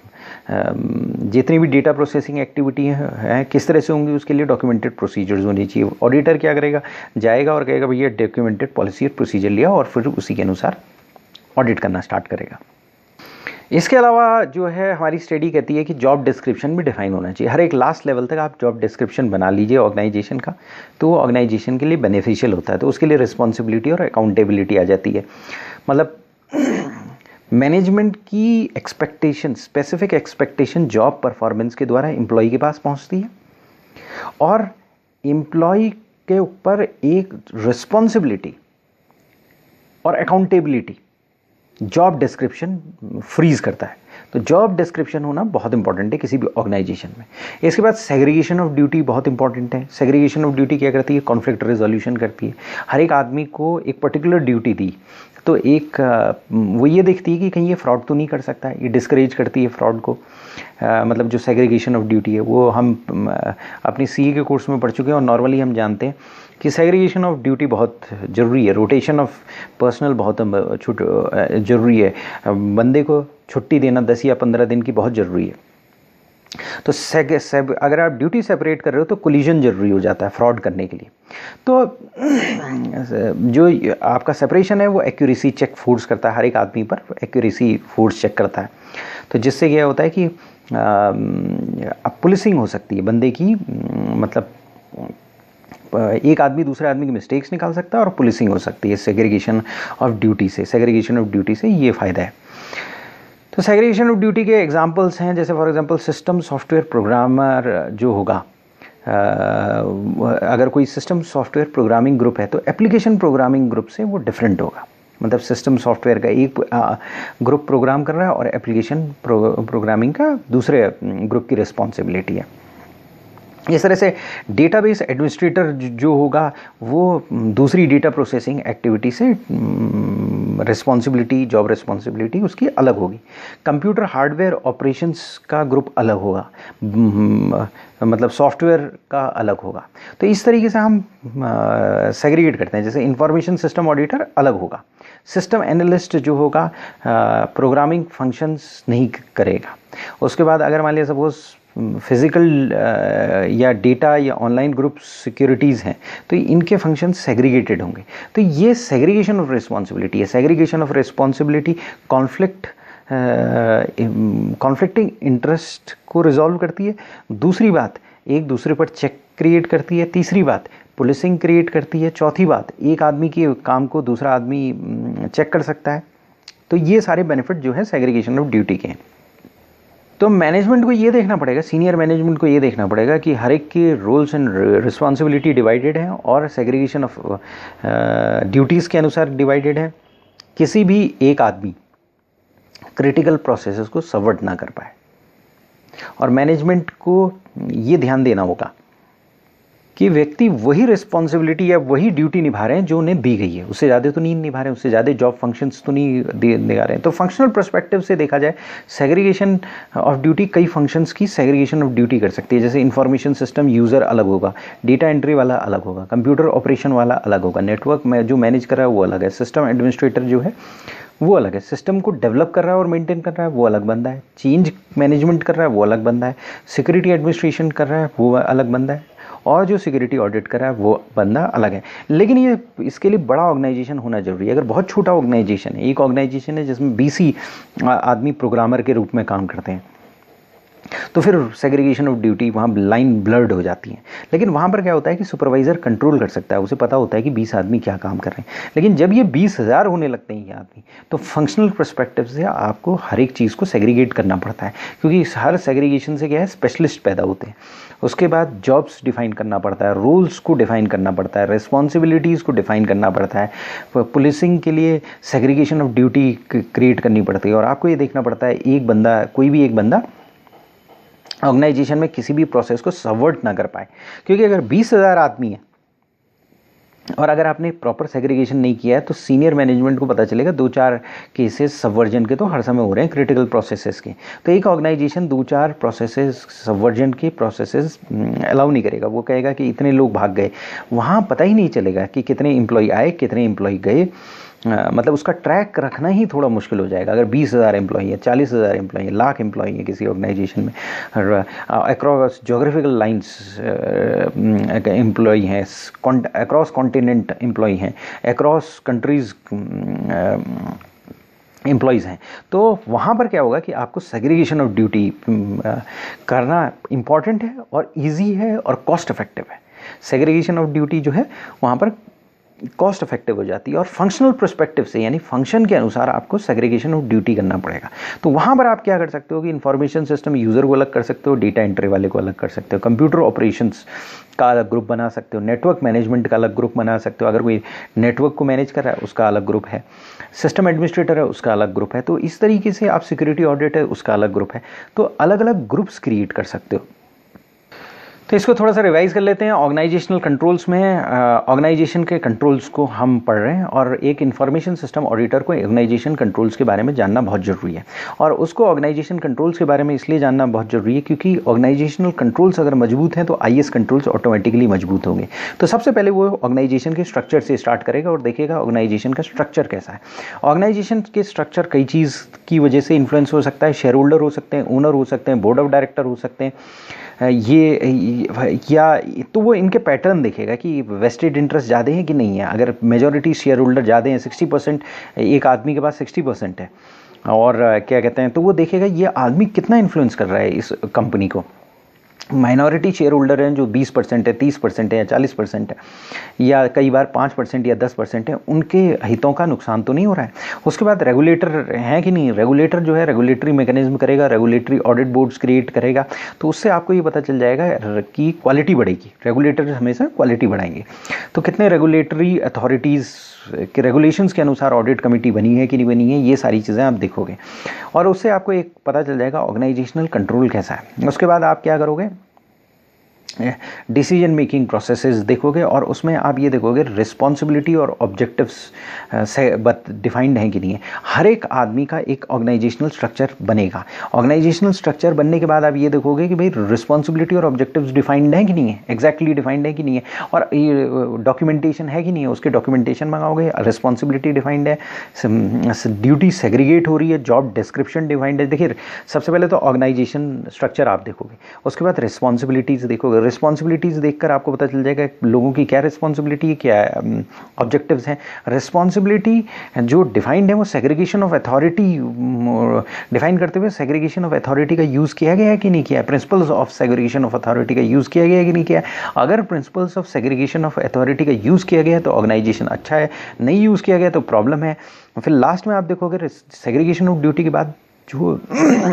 जितनी भी डेटा प्रोसेसिंग एक्टिविटी है किस तरह से होंगी उसके लिए डॉक्यूमेंटेड प्रोसीजर्स होनी चाहिए। ऑडिटर क्या करेगा, जाएगा और कहेगा भैया डॉक्यूमेंटेड पॉलिसी और प्रोसीजर लिया, और फिर उसी के अनुसार ऑडिट करना स्टार्ट करेगा। इसके अलावा जो है हमारी स्टडी कहती है कि जॉब डिस्क्रिप्शन भी डिफाइन होना चाहिए। हर एक लास्ट लेवल तक आप जॉब डिस्क्रिप्शन बना लीजिए ऑर्गेनाइजेशन का, तो वो ऑर्गेनाइजेशन के लिए बेनिफिशियल होता है। तो उसके लिए रिस्पॉन्सिबिलिटी और अकाउंटेबिलिटी आ जाती है। मतलब मैनेजमेंट की expectation, specific expectation job performance के द्वारा एम्प्लॉय के पास पहुंचती है, और एम्प्लॉय के ऊपर एक रिस्पॉन्सिबिलिटी और अकाउंटेबिलिटी जॉब डिस्क्रिप्शन फ्रीज करता है। तो जॉब डिस्क्रिप्शन होना बहुत इंपॉर्टेंट है किसी भी ऑर्गेनाइजेशन में। इसके बाद सेग्रीगेशन ऑफ ड्यूटी बहुत इंपॉर्टेंट है। सेग्रीगेशन ऑफ ड्यूटी क्या करती है, कॉन्फ्लिक्ट रेजोल्यूशन करती है। हर एक आदमी को एक पर्टिकुलर ड्यूटी दी तो वो ये देखती है कि कहीं ये फ्रॉड तो नहीं कर सकता है, ये डिस्करेज करती है फ्रॉड को। मतलब जो सेग्रीगेशन ऑफ ड्यूटी है वो हम अपनी सीए के कोर्स में पढ़ चुके हैं, और नॉर्मली हम जानते हैं कि सेग्रीगेशन ऑफ ड्यूटी बहुत ज़रूरी है। रोटेशन ऑफ पर्सनल बहुत ज़रूरी है। बंदे को छुट्टी देना 10 या 15 दिन की बहुत ज़रूरी है। तो अगर आप ड्यूटी सेपरेट कर रहे हो तो कोलिजन ज़रूरी हो जाता है फ्रॉड करने के लिए। तो जो आपका सेपरेशन है वो एक्यूरेसी चेक फोर्स करता है, हर एक आदमी पर एक्यूरेसी फोर्स चेक करता है। तो जिससे क्या होता है कि अब पुलिसिंग हो सकती है बंदे की, मतलब एक आदमी दूसरे आदमी की मिस्टेक्स निकाल सकता है और पुलिसिंग हो सकती है सेग्रीगेशन ऑफ ड्यूटी से। सेग्रीगेशन ऑफ ड्यूटी से ये फ़ायदा है। तो सेग्रीगेशन ऑफ ड्यूटी के एग्जांपल्स हैं, जैसे for example system software programmer जो होगा, अगर कोई सिस्टम सॉफ्टवेयर प्रोग्रामिंग ग्रुप है तो एप्लीकेशन प्रोग्रामिंग ग्रुप से वो डिफरेंट होगा। मतलब सिस्टम सॉफ्टवेयर का एक ग्रुप प्रोग्राम कर रहा है और एप्लीकेशन प्रोग्रामिंग का दूसरे ग्रुप की रिस्पॉन्सिबिलिटी है। इस तरह से डेटाबेस एडमिनिस्ट्रेटर जो होगा वो दूसरी डेटा प्रोसेसिंग एक्टिविटी से रिस्पॉन्सिबिलिटी, जॉब रिस्पॉन्सिबिलिटी उसकी अलग होगी। कंप्यूटर हार्डवेयर ऑपरेशंस का ग्रुप अलग होगा, मतलब सॉफ्टवेयर का अलग होगा। तो इस तरीके से हम सेग्रीगेट करते हैं। जैसे इंफॉर्मेशन सिस्टम ऑडिटर अलग होगा, सिस्टम एनालिस्ट जो होगा प्रोग्रामिंग फंक्शंस नहीं करेगा। उसके बाद अगर मान लिया सपोज फिज़िकल या डेटा या ऑनलाइन ग्रुप सिक्योरिटीज़ हैं तो इनके फंक्शन सेग्रीगेटेड होंगे। तो ये सेग्रीगेशन ऑफ रिस्पॉन्सिबिलिटी है। Segregation of responsibility conflicting interest को रिजॉल्व करती है। दूसरी बात, एक दूसरे पर चेक क्रिएट करती है। तीसरी बात, पुलिसिंग क्रिएट करती है। चौथी बात, एक आदमी के काम को दूसरा आदमी चेक कर सकता है। तो ये सारे बेनिफिट जो है सेग्रीगेशन ऑफ ड्यूटी के हैं। तो मैनेजमेंट को ये देखना पड़ेगा, सीनियर मैनेजमेंट को ये देखना पड़ेगा कि हर एक के रोल्स एंड रिस्पॉन्सिबिलिटी डिवाइडेड है और सेग्रीगेशन ऑफ ड्यूटीज़ के अनुसार डिवाइडेड है। किसी भी एक आदमी क्रिटिकल प्रोसेसेस को सबवर्ट ना कर पाए, और मैनेजमेंट को ये ध्यान देना होगा कि व्यक्ति वही रिस्पॉन्सिबिलिटी या वही ड्यूटी निभा रहे हैं जो उन्हें दी गई है। उससे ज़्यादा तो नहीं निभा रहे हैं, उससे ज़्यादा जॉब फंक्शंस तो नहीं निभा रहे हैं। तो फंक्शनल पर्सपेक्टिव से देखा जाए सेग्रीगेशन ऑफ ड्यूटी कई फंक्शंस की सेग्रीगेशन ऑफ ड्यूटी कर सकती है। जैसे इंफॉर्मेशन सिस्टम यूज़र अलग होगा, डेटा एंट्री वाला अलग होगा, कंप्यूटर ऑपरेशन वाला अलग होगा, नेटवर्क में जो मैनेज कर रहा है वो अलग है, सिस्टम एडमिनिस्ट्रेटर जो है वो अलग है, सिस्टम को डेवलप कर रहा है और मेंटेन कर रहा है वो अलग बंदा है, चेंज मैनेजमेंट कर रहा है वो अलग बंदा है, सिक्योरिटी एडमिनिस्ट्रेशन कर रहा है वो अलग बंदा है, और जो सिक्योरिटी ऑडिट कर रहा है वो बंदा अलग है। लेकिन ये इसके लिए बड़ा ऑर्गेनाइजेशन होना जरूरी है। अगर बहुत छोटा ऑर्गेनाइजेशन है, एक ऑर्गेनाइजेशन है जिसमें 20 आदमी प्रोग्रामर के रूप में काम करते हैं, तो फिर सेग्रीगेशन ऑफ ड्यूटी, वहाँ लाइन ब्लर्ड हो जाती है। लेकिन वहाँ पर क्या होता है कि सुपरवाइज़र कंट्रोल कर सकता है, उसे पता होता है कि 20 आदमी क्या काम कर रहे हैं। लेकिन जब ये 20,000 होने लगते हैं ये आदमी, तो फंक्शनल पर्सपेक्टिव से आपको हर एक चीज़ को सेग्रीगेट करना पड़ता है, क्योंकि हर सेग्रीगेशन से क्या है, स्पेशलिस्ट पैदा होते हैं। उसके बाद जॉब्स डिफाइन करना पड़ता है, रोल्स को डिफाइन करना पड़ता है, रिस्पॉन्सिबिलिटीज़ को डिफाइन करना पड़ता है, पुलिसिंग के लिए सेग्रीगेशन ऑफ ड्यूटी क्रिएट करनी पड़ती है। और आपको ये देखना पड़ता है एक बंदा, कोई भी एक बंदा ऑर्गेनाइजेशन में किसी भी प्रोसेस को सबवर्ट ना कर पाए, क्योंकि अगर 20,000 आदमी है और अगर आपने प्रॉपर सेग्रीगेशन नहीं किया है तो सीनियर मैनेजमेंट को पता चलेगा 2-4 केसेस सबवर्जन के तो हर समय हो रहे हैं, क्रिटिकल प्रोसेसेस के। तो एक ऑर्गेनाइजेशन 2-4 प्रोसेसेस सबवर्जन के प्रोसेसेस अलाउ नहीं करेगा। वो कहेगा कि इतने लोग भाग गए, वहाँ पता ही नहीं चलेगा कि कितने एम्प्लॉय आए, कितने एम्प्लॉय गए। मतलब उसका ट्रैक रखना ही थोड़ा मुश्किल हो जाएगा। अगर 20,000 एम्प्लॉई है, 40,000 एम्प्लॉई है, लाख एम्प्लॉई है किसी ऑर्गेनाइजेशन में, अक्रॉस जोग्राफिकल लाइंस एम्प्लॉई हैं, अक्रॉस कॉन्टिनेंट एम्प्लॉई हैं, अक्रॉस कंट्रीज़ एम्प्लॉयज़ हैं, तो वहाँ पर क्या होगा कि आपको सेग्रीगेशन ऑफ ड्यूटी करना इम्पॉर्टेंट है और ईजी है और कॉस्ट इफेक्टिव है। सेग्रीगेशन ऑफ ड्यूटी जो है वहाँ पर कॉस्ट इफेक्टिव हो जाती है और फंक्शनल पर्सपेक्टिव से, यानी फंक्शन के अनुसार आपको सेग्रीगेशन ऑफ ड्यूटी करना पड़ेगा। तो वहाँ पर आप क्या कर सकते हो कि इंफॉर्मेशन सिस्टम यूज़र को अलग कर सकते हो, डेटा एंट्री वाले को अलग कर सकते हो, कंप्यूटर ऑपरेशंस का अलग ग्रुप बना सकते हो, नेटवर्क मैनेजमेंट का अलग ग्रुप बना सकते हो। अगर कोई नेटवर्क को मैनेज कर रहा है उसका अलग ग्रुप है, सिस्टम एडमिनिस्ट्रेटर है उसका अलग ग्रुप है। तो इस तरीके से आप सिक्योरिटी ऑडिट है उसका अलग ग्रुप है। तो अलग अलग ग्रुप्स क्रिएट कर सकते हो। तो इसको थोड़ा सा रिवाइज कर लेते हैं। ऑर्गेनाइजेशनल कंट्रोल्स में ऑर्गेनाइजेशन के कंट्रोल्स को हम पढ़ रहे हैं और एक इन्फॉर्मेशन सिस्टम ऑडिटर को ऑर्गेनाइजेशन कंट्रोल्स के बारे में जानना बहुत ज़रूरी है। और उसको ऑर्गेनाइजेशन कंट्रोल्स के बारे में इसलिए जानना बहुत ज़रूरी है क्योंकि ऑर्गेनाइजेशनल कंट्रोल्स अगर मजबूत हैं तो आईएस कंट्रोल्स ऑटोमेटिकली मजबूत होंगे। तो सबसे पहले वो ऑर्गेनाइजेशन के स्ट्रक्चर से स्टार्ट करेगा और देखेगा ऑर्गेनाइजेशन का स्ट्रक्चर कैसा है। ऑर्गेनाइजेशन के स्ट्रक्चर कई चीज़ की वजह से इन्फ्लुएंस हो सकता है। शेयर होल्डर हो सकते हैं, ओनर हो सकते हैं, बोर्ड ऑफ डायरेक्टर हो सकते हैं, या तो वो इनके पैटर्न देखेगा कि वेस्टेड इंटरेस्ट ज़्यादा है कि नहीं है। अगर मेजॉरिटी शेयर होल्डर ज़्यादा हैं, 60%, एक आदमी के पास 60% है और क्या कहते हैं, तो वो देखेगा ये आदमी कितना इन्फ्लुएंस कर रहा है इस कंपनी को। माइनॉरिटी शेयर होल्डर हैं जो 20% है, 30% है या 40% है, या कई बार 5% या 10% है, उनके हितों का नुकसान तो नहीं हो रहा है। उसके बाद रेगुलेटर है कि नहीं, रेगुलेटर जो है रेगुलेटरी मैकेनिज्म करेगा, रेगुलेटरी ऑडिट बोर्ड्स क्रिएट करेगा, तो उससे आपको ये पता चल जाएगा कि क्वालिटी बढ़ेगी। रेगुलेटर हमेशा क्वालिटी बढ़ाएंगे। तो कितने रेगुलेटरी अथॉरिटीज़ के रेगुलेशंस के अनुसार ऑडिट कमेटी बनी है कि नहीं बनी है, ये सारी चीज़ें आप देखोगे और उससे आपको एक पता चल जाएगा ऑर्गेनाइजेशनल कंट्रोल कैसा है। उसके बाद आप क्या करोगे, डिसीजन मेकिंग प्रोसेसेस देखोगे और उसमें आप ये देखोगे रिस्पॉन्सिबिलिटी और ऑब्जेक्टिव्स से डिफाइंड हैं कि नहीं है। हर एक आदमी का एक ऑर्गेनाइजेशनल स्ट्रक्चर बनेगा। ऑर्गेनाइजेशनल स्ट्रक्चर बनने के बाद आप ये देखोगे कि भाई रिस्पॉन्सिबिलिटी और ऑब्जेक्टिव्स डिफाइंड हैं कि नहीं है, एग्जैक्टली डिफाइंड है कि नहीं है, और ये डॉक्यूमेंटेशन है कि नहीं है, उसके डॉक्यूमेंटेशन मंगाओगे। रिस्पॉन्सिबिलिटी डिफाइंड है, ड्यूटी सेग्रीगेट हो रही है, जॉब डिस्क्रिप्शन डिफाइंड है। देखिए सबसे पहले तो ऑर्गेनाइजेशन स्ट्रक्चर आप देखोगे, उसके बाद रिस्पॉन्सिबिलिटीज़ देखोगे। रिस्पॉन्सिबिलिटीज़ देखकर आपको पता चल जाएगा लोगों की क्या रिस्पॉन्सिबिलिटी है, क्या ऑब्जेक्टिव्स हैं। रिस्पॉन्सिबिलिटी जो डिफाइंड है वो सेग्रीगेशन ऑफ अथॉरिटी डिफाइन करते हुए सेग्रीगेशन ऑफ अथॉरिटी का यूज़ किया गया है कि नहीं किया है, principles of segregation of authority का यूज़ किया गया है कि नहीं किया है। अगर principles of segregation of authority का यूज़ किया गया है तो ऑर्गेनाइजेशन अच्छा है, नहीं यूज़ किया गया तो प्रॉब्लम है। फिर लास्ट में आप देखोगे सेग्रीगेशन ऑफ ड्यूटी के बाद जो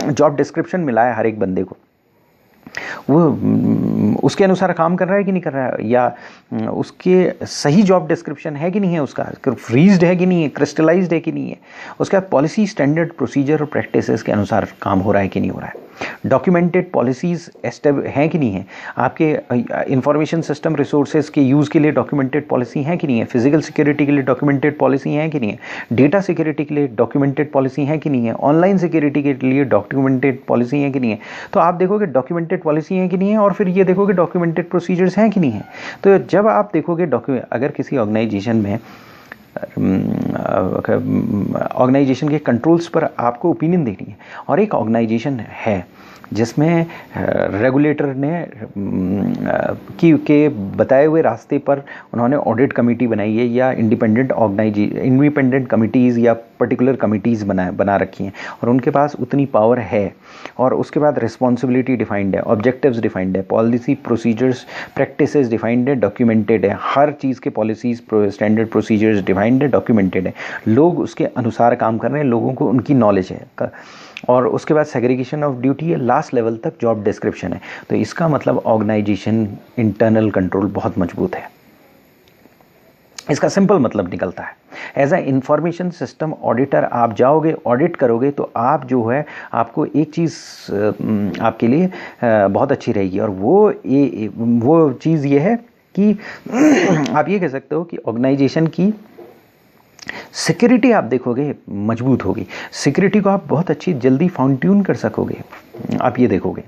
जॉब डिस्क्रिप्शन मिला है हर एक बंदे को, वो उसके अनुसार काम कर रहा है कि नहीं कर रहा है, या उसके सही जॉब डिस्क्रिप्शन है कि नहीं है, उसका फ्रीज्ड है कि नहीं है, क्रिस्टलाइज्ड है कि नहीं है। उसके बाद पॉलिसी, स्टैंडर्ड, प्रोसीजर और प्रैक्टिसेस के अनुसार काम हो रहा है कि नहीं हो रहा है। डॉक्यूमेंटेड पॉलिसीज़ हैं कि नहीं है, आपके इंफॉर्मेशन सिस्टम रिसोर्सेज के यूज़ के लिए डॉक्यूमेंटेड पॉलिसी है कि नहीं है, फिजिकल सिक्योरिटी के लिए डॉक्यूमेंटेड पॉलिसी है कि नहीं है, डेटा सिक्योरिटी के लिए डॉक्यूमेंटेड पॉलिसी है कि नहीं है, ऑनलाइन सिक्योरिटी के लिए डॉक्यूमेंटेड पॉलिसी है कि नहीं है। तो आप देखोगे डॉक्यूमेंटेड पॉलिसी है कि नहीं है और फिर ये देखोगे डॉक्यूमेंटेड प्रोसीजर्स हैं कि नहीं है। तो जब आप देखोगे अगर किसी ऑर्गेनाइजेशन में ऑर्गेनाइजेशन के कंट्रोल्स पर आपको ओपिनियन देनी है और एक ऑर्गेनाइजेशन है जिसमें रेगुलेटर ने के बताए हुए रास्ते पर उन्होंने ऑडिट कमेटी बनाई है या इंडिपेंडेंट कमिटीज़ या पर्टिकुलर कमिटीज़ बना रखी हैं और उनके पास उतनी पावर है। और उसके बाद रिस्पॉन्सिबिलिटी डिफाइंड है, ऑब्जेक्टिव्स डिफाइंड है, पॉलिसी प्रोसीजर्स प्रैक्टिसेस डिफाइंड है, डॉक्यूमेंटेड है, हर चीज़ के पॉलिसीज़ स्टैंडर्ड प्रोसीजर्स डिफाइंड है, डॉक्यूमेंटेड है, लोग उसके अनुसार काम कर रहे हैं, लोगों को उनकी नॉलेज है। और उसके बाद सेग्रीगेशन ऑफ ड्यूटी है, लास्ट लेवल तक जॉब डिस्क्रिप्शन है। तो इसका मतलब ऑर्गेनाइजेशन इंटरनल कंट्रोल बहुत मजबूत है। इसका सिंपल मतलब निकलता है, as a information system auditor आप जाओगे, ऑडिट करोगे तो आप जो है आपको एक चीज़ आपके लिए बहुत अच्छी रहेगी और वो चीज़ ये है कि आप ये कह सकते हो कि ऑर्गेनाइजेशन की सिक्योरिटी आप देखोगे मजबूत होगी, सिक्योरिटी को आप बहुत अच्छी जल्दी फाउंड ट्यून कर सकोगे, आप ये देखोगे।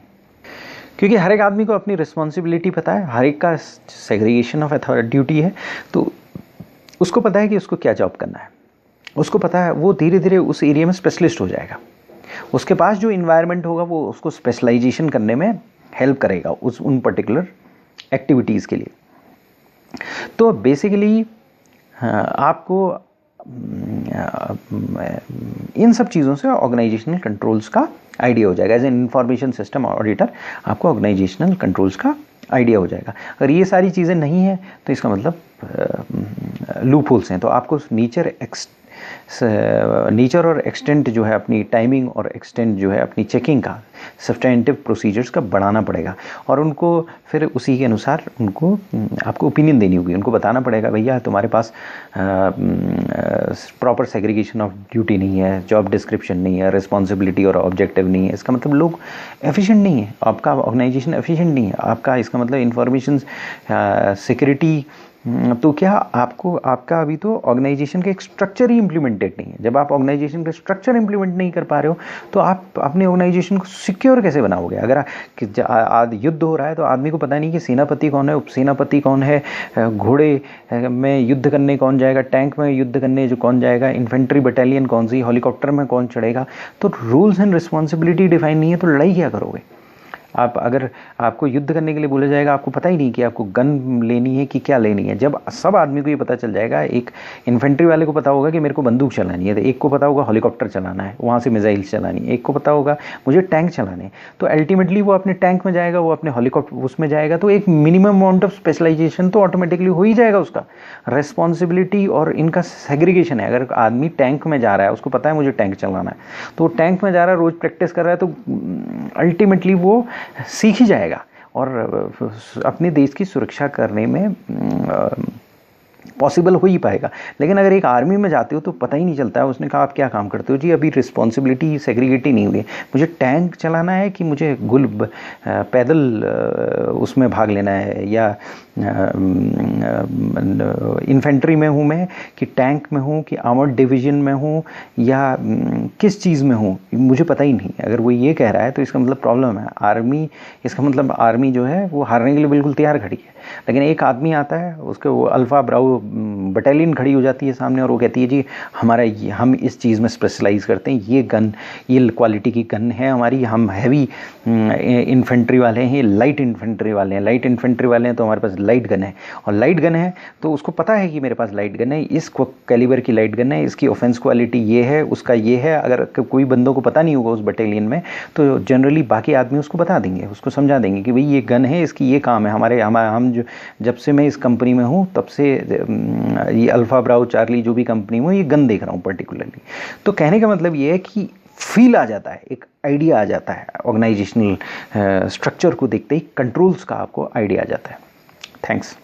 क्योंकि हर एक आदमी को अपनी रिस्पॉन्सिबिलिटी पता है, हर एक का सेग्रीगेशन ऑफ अथॉरिटी ड्यूटी है, तो उसको पता है कि उसको क्या जॉब करना है, उसको पता है, वो धीरे धीरे उस एरिया में स्पेशलिस्ट हो जाएगा। उसके पास जो इन्वायरमेंट होगा वो उसको स्पेशलाइजेशन करने में हेल्प करेगा उन पर्टिकुलर एक्टिविटीज़ के लिए। तो बेसिकली आपको इन सब चीज़ों से ऑर्गेनाइजेशनल कंट्रोल्स का आइडिया हो जाएगा। As an information system auditor आपको ऑर्गेनाइजेशनल कंट्रोल्स का आइडिया हो जाएगा। अगर ये सारी चीज़ें नहीं हैं तो इसका मतलब लूप होल्स हैं। तो आपको नेचर और एक्सटेंट जो है अपनी टाइमिंग और एक्सटेंट जो है अपनी चेकिंग का सब्सटेंटिव प्रोसीजर्स का बढ़ाना पड़ेगा और उनको फिर उसी के अनुसार उनको आपको ओपिनियन देनी होगी। उनको बताना पड़ेगा भैया तुम्हारे पास प्रॉपर सेग्रीगेशन ऑफ ड्यूटी नहीं है, जॉब डिस्क्रिप्शन नहीं है, रिस्पॉन्सिबिलिटी और ऑब्जेक्टिव नहीं है। इसका मतलब लोग एफिशिएंट नहीं है, आपका ऑर्गेनाइजेशन एफिशिएंट नहीं है आपका। इसका मतलब इंफॉर्मेशन सिक्योरिटी तो क्या आपका अभी तो ऑर्गेनाइजेशन का एक स्ट्रक्चर ही इम्प्लीमेंटेड नहीं है। जब आप ऑर्गेनाइजेशन का स्ट्रक्चर इम्प्लीमेंट नहीं कर पा रहे हो तो आप अपने ऑर्गेनाइजेशन को सिक्योर कैसे बनाओगे? अगर युद्ध हो रहा है तो आदमी को पता नहीं कि सेनापति कौन है, उपसेनापति कौन है, घोड़े में युद्ध करने कौन जाएगा, टैंक में युद्ध करने जो कौन जाएगा, इन्फेंट्री बटालियन कौन सी, हेलीकॉप्टर में कौन चढ़ेगा। तो रूल्स एंड रिस्पॉन्सिबिलिटी डिफाइन नहीं है तो लड़ाई क्या करोगे आप? अगर आपको युद्ध करने के लिए बोला जाएगा, आपको पता ही नहीं कि आपको गन लेनी है कि क्या लेनी है। जब सब आदमी को ये पता चल जाएगा, एक इन्फेंट्री वाले को पता होगा कि मेरे को बंदूक चलानी है, तो एक को पता होगा हेलीकॉप्टर चलाना है, वहाँ से मिसाइल चलानी है, एक को पता होगा मुझे टैंक चलाने हैं, तो अल्टीमेटली वो अपने टैंक में जाएगा, वो अपने हेलीकॉप्टर उसमें जाएगा। तो एक मिनिमम अमाउंट ऑफ स्पेशलाइजेशन तो ऑटोमेटिकली हो ही जाएगा उसका। रिस्पॉन्सिबिलिटी और इनका सेग्रीगेशन है। अगर आदमी टैंक में जा रहा है, उसको पता है मुझे टैंक चलाना है, तो टैंक में जा रहा है, रोज़ प्रैक्टिस कर रहा है, तो अल्टीमेटली वो सीख ही जाएगा और अपने देश की सुरक्षा करने में पॉसिबल हो ही पाएगा। लेकिन अगर एक आर्मी में जाते हो तो पता ही नहीं चलता है। उसने कहा आप क्या काम करते हो? जी अभी रिस्पॉन्सिबिलिटी सेग्रीगेट ही नहीं हुई है, मुझे टैंक चलाना है कि मुझे पैदल उसमें भाग लेना है, या इन्फेंट्री में हूँ मैं कि टैंक में हूँ कि आर्मर्ड डिवीज़न में हूँ या किस चीज़ में हूँ, मुझे पता ही नहीं है। अगर वो ये कह रहा है तो इसका मतलब प्रॉब्लम है। आर्मी, इसका मतलब आर्मी जो है वो हारने के लिए बिल्कुल तैयार खड़ी है। लेकिन एक आदमी आता है, उसके वो अल्फ़ा ब्राउ बटालियन खड़ी हो जाती है सामने और वो कहती है जी हम इस चीज़ में स्पेशलाइज करते हैं, ये गन ये क्वालिटी की गन है हमारी, हम हैवी इन्फेंट्री वाले हैं, लाइट इन्फेंट्री वाले हैं। लाइट इन्फेंट्री वाले हैं तो हमारे पास लाइट गन है, और लाइट गन है तो उसको पता है कि मेरे पास लाइट गन है, इस कैलिबर की लाइट गन है, इसकी ऑफेंस क्वालिटी ये है, उसका ये है। अगर कोई बंदों को पता नहीं होगा उस बटालियन में तो जनरली बाकी आदमी उसको बता देंगे, उसको समझा देंगे कि भाई ये गन है, इसकी ये काम है। हम जब से मैं इस कंपनी में हूँ तब से ये अल्फ़ा ब्राउ चार्ली जो भी कंपनी में हूँ ये गन देख रहा हूँ पर्टिकुलरली। तो कहने का मतलब ये है कि फील आ जाता है, एक आइडिया आ जाता है, ऑर्गेनाइजेशनल स्ट्रक्चर को देखते ही कंट्रोल्स का आपको आइडिया आ जाता है। थैंक्स।